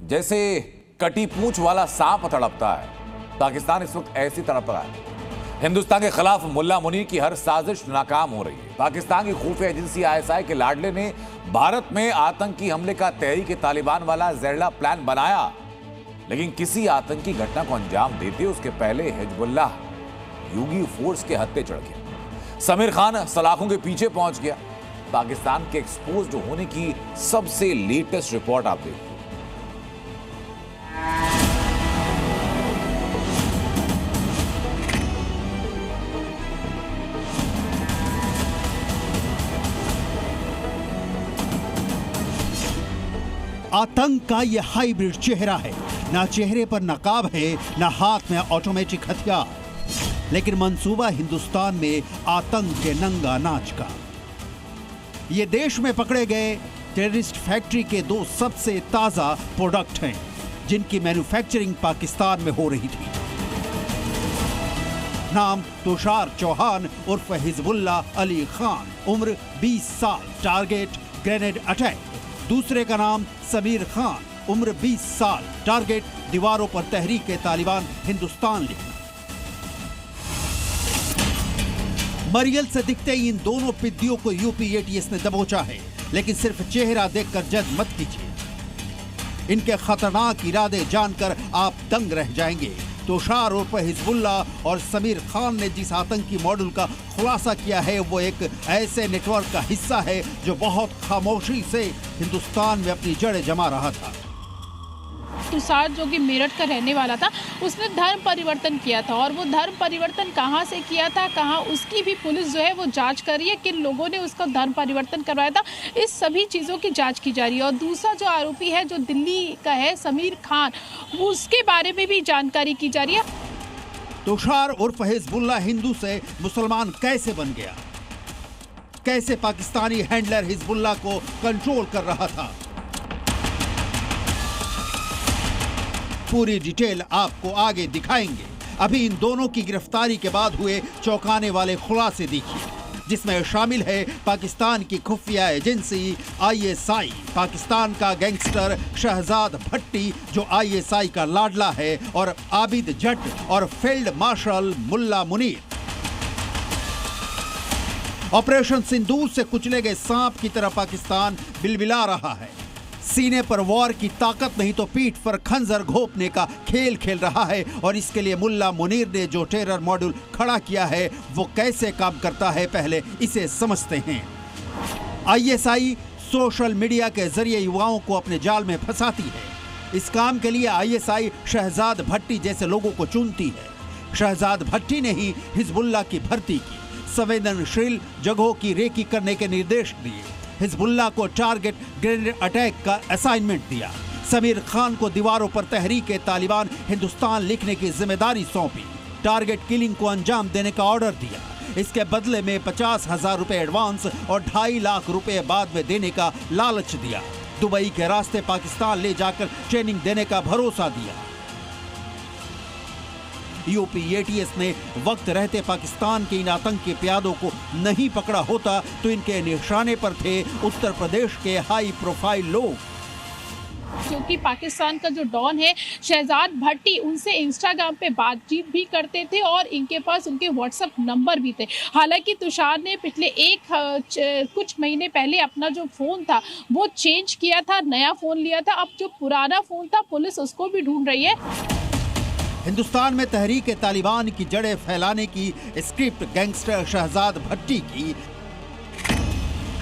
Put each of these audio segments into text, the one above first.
जैसे कटी पूंछ वाला सांप तड़पता है, पाकिस्तान इस वक्त ऐसी तड़प रहा है। हिंदुस्तान के खिलाफ मुल्ला मुनीर की हर साजिश नाकाम हो रही है। पाकिस्तान की खुफिया एजेंसी आईएसआई के लाडले ने भारत में आतंकी हमले का तहरीक-ए-तालिबान वाला जहरीला प्लान बनाया, लेकिन किसी आतंकी घटना को अंजाम देते उसके पहले हिजबुल्लाह यूगी फोर्स के हत्थे चढ़ गया। समीर खान सलाखों के पीछे पहुंच गया। पाकिस्तान के एक्सपोज होने की सबसे लेटेस्ट रिपोर्ट आप देखिए। आतंक का यह हाइब्रिड चेहरा है। ना चेहरे पर नकाब है, ना हाथ में ऑटोमेटिक हथियार, लेकिन मंसूबा हिंदुस्तान में आतंक के नंगा नाच का। ये देश में पकड़े गए टेररिस्ट फैक्ट्री के दो सबसे ताजा प्रोडक्ट हैं, जिनकी मैन्युफैक्चरिंग पाकिस्तान में हो रही थी। नाम तुषार चौहान उर्फ हिजबुल्ला अली खान, उम्र 20 साल, टारगेट ग्रेनेड अटैक। दूसरे का नाम समीर खान, उम्र 20 साल, टारगेट दीवारों पर तहरीक-ए-तालिबान हिंदुस्तान लिखना। मरियल से दिखते ही इन दोनों पिद्दियों को यूपी एटीएस ने दबोचा है, लेकिन सिर्फ चेहरा देखकर जज मत कीजिए। इनके खतरनाक इरादे जानकर आप दंग रह जाएंगे। तुषार उर्फ हिजबुल्ला और समीर खान ने जिस आतंकी मॉडल का खुलासा किया है, वो एक ऐसे नेटवर्क का हिस्सा है जो बहुत खामोशी से हिंदुस्तान में अपनी जड़ें जमा रहा था। तुषार जो कि मेरठ का रहने वाला था, उसने धर्म परिवर्तन किया था, और वो धर्म परिवर्तन कहाँ से किया था, कहाँ, उसकी भी पुलिस जो है वो जांच कर रही है। किन लोगों ने उसका धर्म परिवर्तन करवाया था, इस सभी चीज़ों की जांच की जा रही है। और दूसरा जो आरोपी है जो दिल्ली का है, समीर खान, उसके बारे में भी जानकारी की जा रही है। तुषार उर्फ हिजबुल्ला हिंदू से मुसलमान कैसे बन गया? कैसे पाकिस्तानी हैंडलर हिजबुल्ला को कंट्रोल कर रहा था? पूरी डिटेल आपको आगे दिखाएंगे। अभी इन दोनों की गिरफ्तारी के बाद हुए चौंकाने वाले खुलासे देखिए, जिसमें शामिल है पाकिस्तान की खुफिया एजेंसी आईएसआई, पाकिस्तान का गैंगस्टर शहजाद भट्टी जो आईएसआई का लाडला है, और आबिद जट और फील्ड मार्शल मुल्ला मुनीर। ऑपरेशन सिंदूर से कुचले गए सांप की तरह पाकिस्तान बिलबिला रहा है। सीने पर वॉर की ताकत नहीं तो पीठ पर खंजर घोंपने का खेल खेल रहा है। और इसके लिए मुल्ला मुनीर ने जो टेरर मॉड्यूल खड़ा किया है, वो कैसे काम करता है, पहले इसे समझते हैं। आईएसआई सोशल मीडिया के जरिए युवाओं को अपने जाल में फंसाती है। इस काम के लिए आईएसआई शहजाद भट्टी जैसे लोगों को चुनती है। शहजाद भट्टी ने ही हिजबुल्ला की भर्ती की, संवेदनशील जगहों की रेकी करने के निर्देश दिए, हिजबुल्ला को टारगेट ग्रेनेड अटैक का असाइनमेंट दिया, समीर खान को दीवारों पर तहरीक-ए-तालिबान हिंदुस्तान लिखने की जिम्मेदारी सौंपी, टारगेट किलिंग को अंजाम देने का ऑर्डर दिया। इसके बदले में 50,000 रुपए एडवांस और 2.5 लाख रुपए बाद में देने का लालच दिया। दुबई के रास्ते पाकिस्तान ले जाकर ट्रेनिंग देने का भरोसा दिया। यूपी एटीएस ने वक्त रहते पाकिस्तान के इन आतंकी प्यादों को नहीं पकड़ा होता तो इनके निशाने पर थे उत्तर प्रदेश के हाई प्रोफाइल लोग। जो कि पाकिस्तान का जो डॉन है शहजाद भट्टी, उनसे इंस्टाग्राम पे बातचीत भी करते थे और इनके पास उनके व्हाट्सएप नंबर भी थे। हालांकि तुषार ने पिछले कुछ महीने पहले अपना जो फ़ोन था वो चेंज किया था, नया फ़ोन लिया था। अब जो पुराना फ़ोन था पुलिस उसको भी ढूंढ रही है। हिंदुस्तान में तहरीक-ए-तालिबान की जड़ें फैलाने की स्क्रिप्ट गैंगस्टर शहजाद भट्टी की।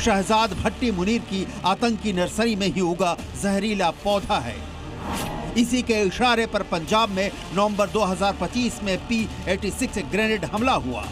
शहजाद भट्टी मुनीर की आतंकी नर्सरी में ही उगा जहरीला पौधा है। इसी के इशारे पर पंजाब में नवंबर 2025 में P-86 ग्रेनेड हमला हुआ।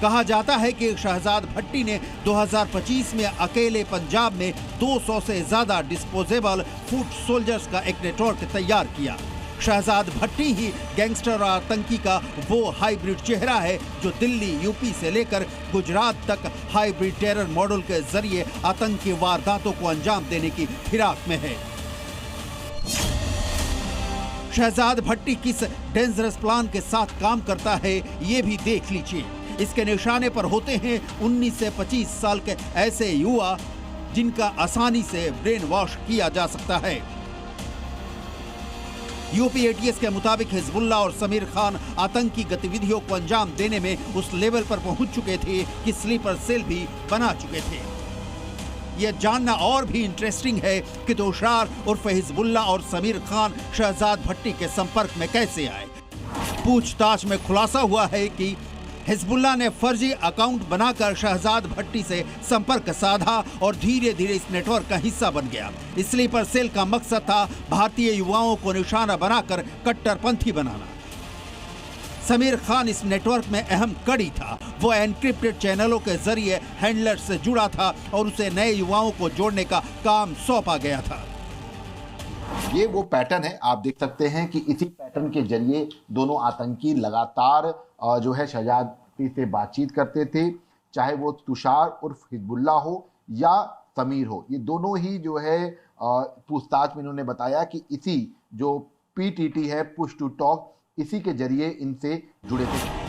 कहा जाता है कि शहजाद भट्टी ने 2025 में अकेले पंजाब में 200 से ज्यादा डिस्पोजेबल फुट सोल्जर्स का एक नेटवर्क तैयार किया। शहजाद भट्टी ही गैंगस्टर और आतंकी का वो हाइब्रिड चेहरा है जो दिल्ली, यूपी से लेकर गुजरात तक हाइब्रिड टेरर मॉडल के जरिए आतंकी वारदातों को अंजाम देने की फिराक में है। शहजाद भट्टी किस डेंजरस प्लान के साथ काम करता है ये भी देख लीजिए। इसके निशाने पर होते हैं 19 से 25 साल के ऐसे युवा जिनका आसानी से ब्रेन वॉश किया जा सकता है। यूपी एटीएस के मुताबिक हिजबुल्लाह और समीर खान आतंकी गतिविधियों को अंजाम देने में उस लेवल पर पहुंच चुके थे कि स्लीपर सेल भी बना चुके थे। यह जानना और भी इंटरेस्टिंग है कि तुषार उर्फ हिजबुल्लाह और समीर खान शहजाद भट्टी के संपर्क में कैसे आए। पूछताछ में खुलासा हुआ है कि हिजबुल्लाह ने फर्जी अकाउंट बनाकर शहजाद भट्टी से संपर्क साधा और धीरे धीरे इस नेटवर्क का हिस्सा बन गया। स्लीपर सेल का मकसद था भारतीय युवाओं को निशाना बनाकर कट्टरपंथी बनाना। समीर खान इस नेटवर्क में अहम कड़ी था। वो एनक्रिप्टेड चैनलों के जरिए हैंडलर से जुड़ा था और उसे नए युवाओं को जोड़ने का काम सौंपा गया था। ये वो पैटर्न है, आप देख सकते हैं कि इसी पैटर्न के जरिए दोनों आतंकी लगातार जो है शहजाद से बातचीत करते थे, चाहे वो तुषार उर्फ हिजबुल्लाह हो या समीर हो। ये दोनों ही जो है पूछताछ में इन्होंने बताया कि इसी जो PTT है, पुश टू टॉक, इसी के जरिए इनसे जुड़े थे।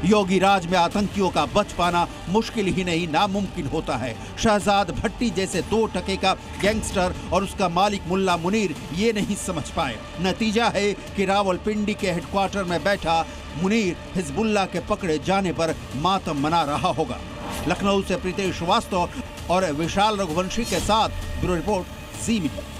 योगी राज में आतंकियों का बच पाना मुश्किल ही नहीं नामुमकिन होता है। शहजाद भट्टी जैसे 2 टके का गैंगस्टर और उसका मालिक मुल्ला मुनीर ये नहीं समझ पाए। नतीजा है कि रावलपिंडी के हेडक्वार्टर में बैठा मुनीर हिजबुल्लाह के पकड़े जाने पर मातम मना रहा होगा। लखनऊ से प्रीतेश श्रीवास्तव और विशाल रघुवंशी के साथ ब्यूरो रिपोर्ट, जी मीडिया।